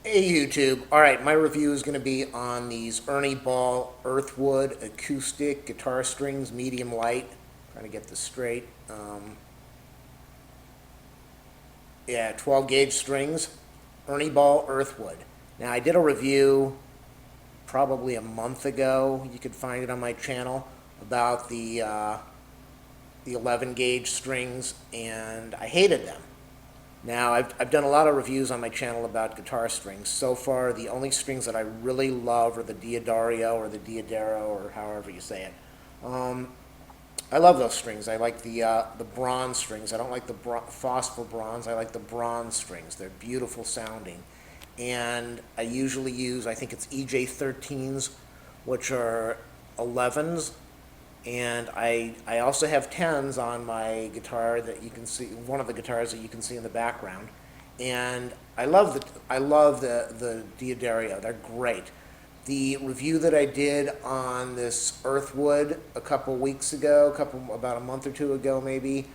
Hey YouTube. Alright, my review is going to be on these Ernie Ball Earthwood Acoustic guitar strings, medium light. Trying to get this straight. Yeah, 12 gauge strings, Ernie Ball Earthwood. Now I did a review probably a month ago. You could find it on my channel about the 11 gauge strings, and I hated them. Now, I've done a lot of reviews on my channel about guitar strings. So far, the only strings that I really love are the Diodario or the Diodaro, or however you say it. I love those strings. I like the bronze strings. I don't like the phosphor bronze. I like the bronze strings. They're beautiful sounding. And I usually use, I think it's EJ13s, which are 11s. And I also have 10s on my guitar that you can see, one of the guitars that you can see in the background. And I love the Diodario. They're great. The review that I did on this Earthwood a couple weeks ago, about a month or two ago maybe,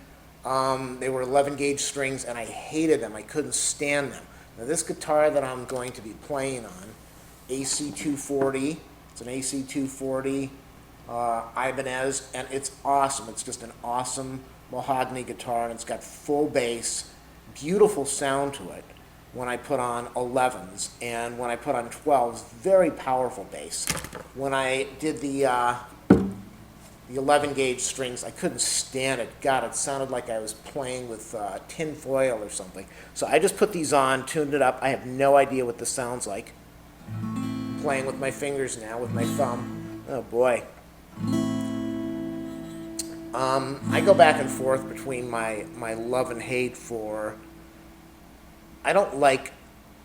they were 11 gauge strings and I hated them. I couldn't stand them. Now this guitar that I'm going to be playing on, AC240, it's an AC240. Ibanez, and it's awesome. It's just an awesome mahogany guitar, and it's got full bass, beautiful sound to it when I put on 11s, and when I put on 12s, very powerful bass. When I did the 11 gauge strings, I couldn't stand it. God, it sounded like I was playing with tin foil or something. So I just put these on, tuned it up. I have no idea what this sounds like. I'm playing with my fingers now, with my thumb. Oh boy. I go back and forth between my love and hate for, I don't like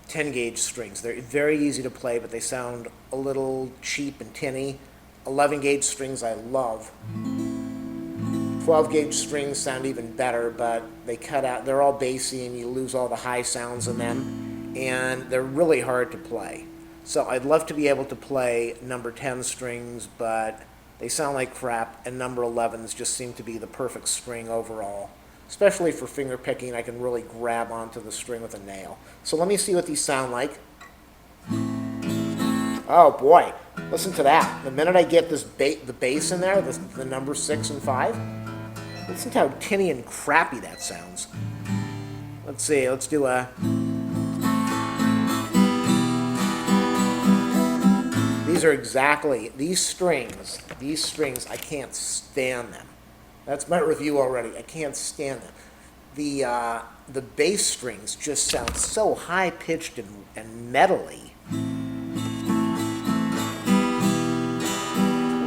10 gauge strings. They're very easy to play, but they sound a little cheap and tinny. 11 gauge strings I love. 12 gauge strings sound even better, but they cut out, they're all bassy and you lose all the high sounds in them, and they're really hard to play. So I'd love to be able to play number 10 strings, but they sound like crap, and number 11s just seem to be the perfect string overall. Especially for finger picking, I can really grab onto the string with a nail. So let me see what these sound like. Oh boy, listen to that. The minute I get this the bass in there, the number 6 and 5, listen to how tinny and crappy that sounds. Let's see, let's do a... These are exactly, these strings, I can't stand them. That's my review already. I can't stand them. The bass strings just sound so high-pitched and metally.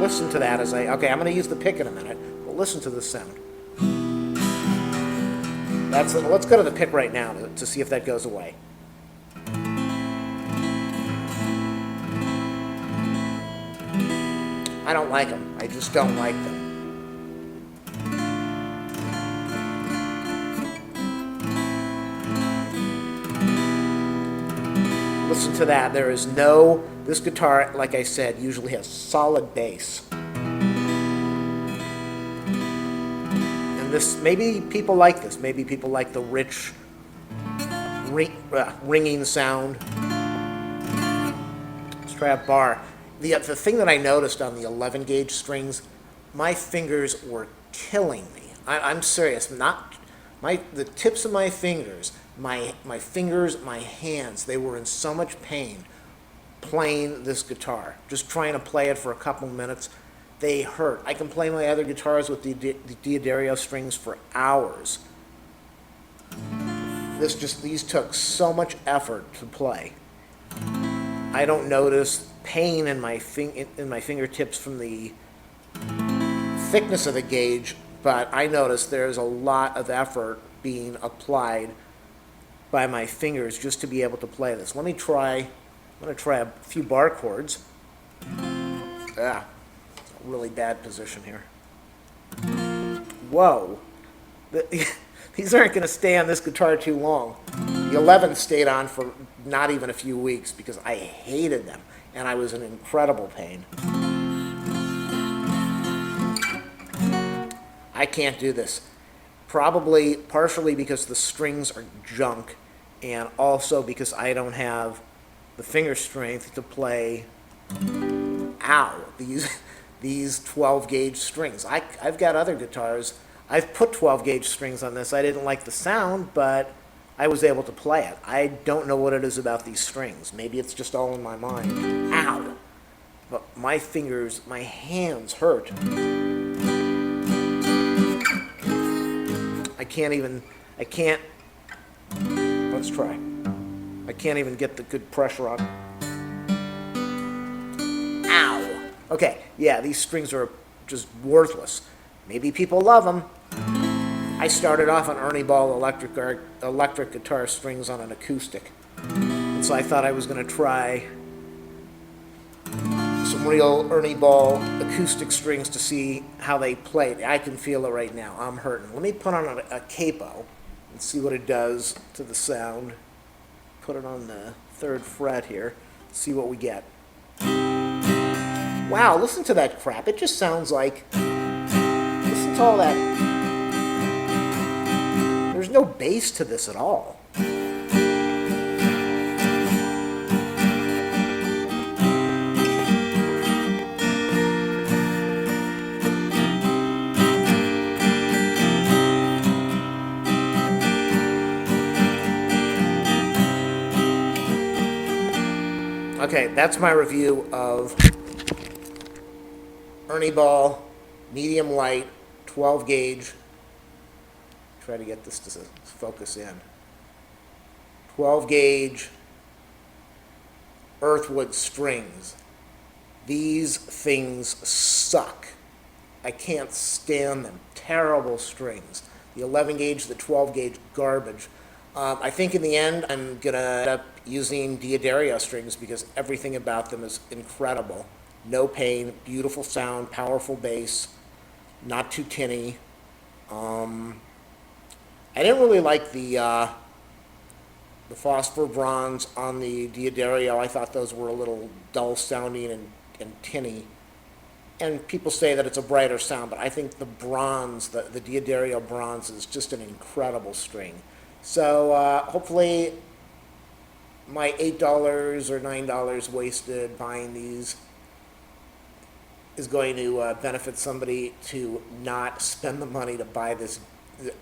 Listen to that as okay, I'm going to use the pick in a minute, but listen to this sound. Let's go to the pick right now to see if that goes away. I don't like them. I just don't like them. Listen to that. There is no... This guitar, like I said, usually has solid bass. And this, maybe people like this. Maybe people like the rich ringing sound. Let's try a bar. The thing that I noticed on the 11 gauge strings, my fingers were killing me. I'm serious. The tips of my fingers, my hands, they were in so much pain playing this guitar. Just trying to play it for a couple minutes, they hurt. I can play my other guitars with the Diodario strings for hours. These took so much effort to play. I don't notice pain in my fingertips from the thickness of the gauge, but I notice there's a lot of effort being applied by my fingers just to be able to play this. I'm going to try a few bar chords. Ah, really bad position here. Whoa. These aren't going to stay on this guitar too long. The 11 stayed on for not even a few weeks because I hated them, and I was in incredible pain. I can't do this. Probably partially because the strings are junk, and also because I don't have the finger strength to play, ow, these 12 gauge strings. I've got other guitars. I've put 12 gauge strings on this. I didn't like the sound, but I was able to play it. I don't know what it is about these strings. Maybe it's just all in my mind. Ow! But my fingers, my hands hurt. Let's try. I can't even get the good pressure on. Ow! Okay, yeah, these strings are just worthless. Maybe people love them. I started off on Ernie Ball electric guitar strings on an acoustic. And so I thought I was going to try some real Ernie Ball acoustic strings to see how they played. I can feel it right now. I'm hurting. Let me put on a capo and see what it does to the sound. Put it on the 3rd fret here. See what we get. Wow, listen to that crap. It just sounds like... Listen to all that. There's no bass to this at all. Okay, that's my review of Ernie Ball, medium light, 12 gauge. Try to get this to focus in. 12 gauge Earthwood strings. These things suck. I can't stand them. Terrible strings. The 11 gauge, the 12 gauge, garbage. I think in the end, I'm going to end up using D'Addario strings because everything about them is incredible. No pain, beautiful sound, powerful bass, not too tinny. I didn't really like the phosphor bronze on the D'Addario. I thought those were a little dull sounding and tinny. And people say that it's a brighter sound, but I think the bronze, the D'Addario bronze is just an incredible string. So hopefully my $8 or $9 wasted buying these is going to benefit somebody to not spend the money to buy this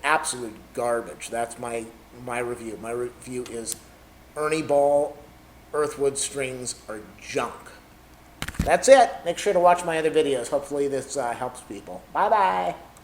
absolute garbage. That's my review. My review is Ernie Ball Earthwood strings are junk. That's it. Make sure to watch my other videos. Hopefully this helps people. Bye-bye.